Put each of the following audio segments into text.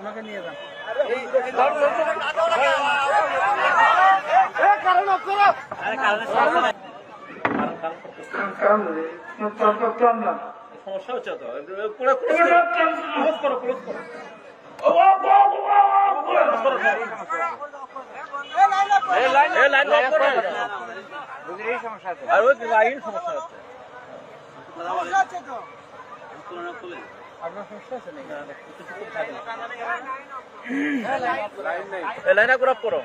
আমাকে নিয়ে যান। সমস্যা হচ্ছে তো ক্লোজ করো ক্লোজ করো আপনার সমস্যা আছে নাকি? লাইন আপ করো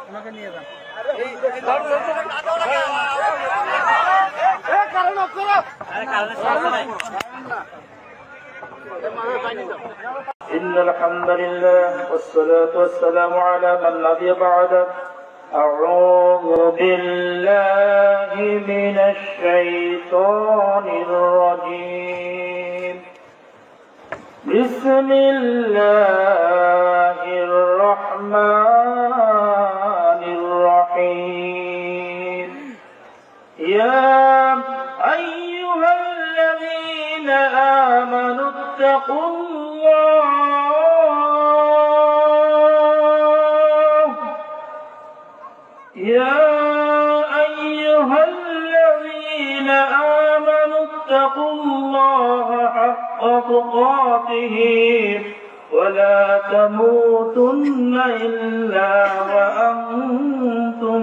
আমাকে নিয়ে যান। إن الحمد لله والصلاة والسلام على من نبي بعده. أعوذ بالله من الشيطان الرجيم. بسم الله الرحمن الرحيم. يا أيها الذين آمنوا اتقوا الله. يا أيها الذين آمنوا اتقوا الله حق تقاته ولا تموتن إلا وأنتم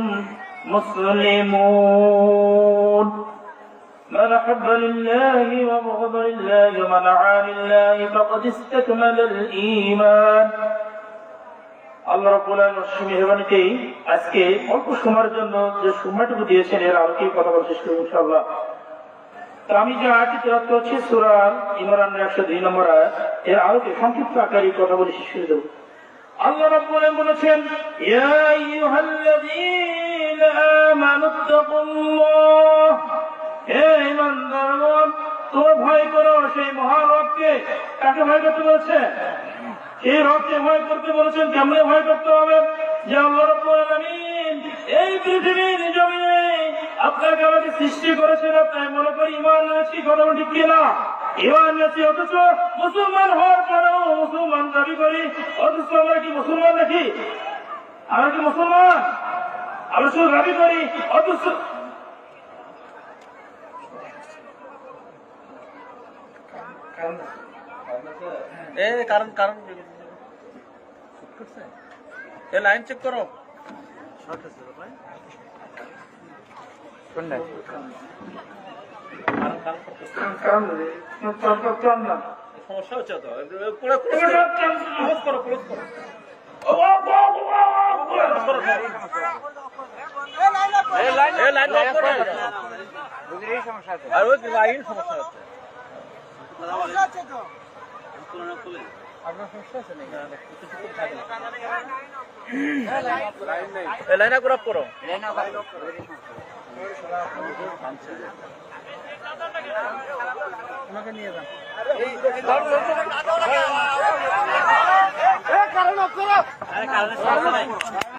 مسلمون. من أحب لله وبغض لله ومن عاد لله فقد استكمل الإيمان. আল্লাহ রাব্বুল আলামিন মেহেরবানিতে আজকে অল্প সময়ের জন্য যে সময়টুকু দিয়েছেন এর আলোকে কথা বলা শেষ করব ইনশাআল্লাহ। তো আমি যে আয়াতটি তেলাওয়াত করছি সূরা ইমরানের 102 নম্বর আয়াত, এর আলোকে সংক্ষিপ্ত আকারে কথা বলে শেষ করে দেব। আল্লাহ রাব্বুল আলামিন বলেছেন, ইয়া আইয়ুহাল্লাযীনা আমানুত্তাকুল্লাহ। হে ঈমানদারগণ, তোমরা ভয় করো সেই মহান রবকে। কাকে ভয় করতে বলেছে? এই রবকে ভয় করতে বলেছেন। কেমনে ভয় করতে হবে? যে আল্লাহ রাব্বুল আলামিন এই পৃথিবীর জমিনে আপনাকে আমাকে সৃষ্টি করেছেন, আপনি মনে করি ঈমান এনেছি, কথা ঠিক কিনা? ঈমান এনেছি, অথচ মুসলমান হওয়ার পরেও মুসলমান দাবি করি, অথচ আমরা কি মুসলমান নাকি? আমরা কি মুসলমান? আমরা শুধু দাবি করি, অথচ কারণ লাইন চেক করো। সমস্যা হচ্ছে তো ক্লোজ করো ক্লোজ করো লাইন সমস্যা হচ্ছে। আপনার সমস্যা আছে নাকি? লাইন আপ করো আমাকে নিয়ে যান। কারণ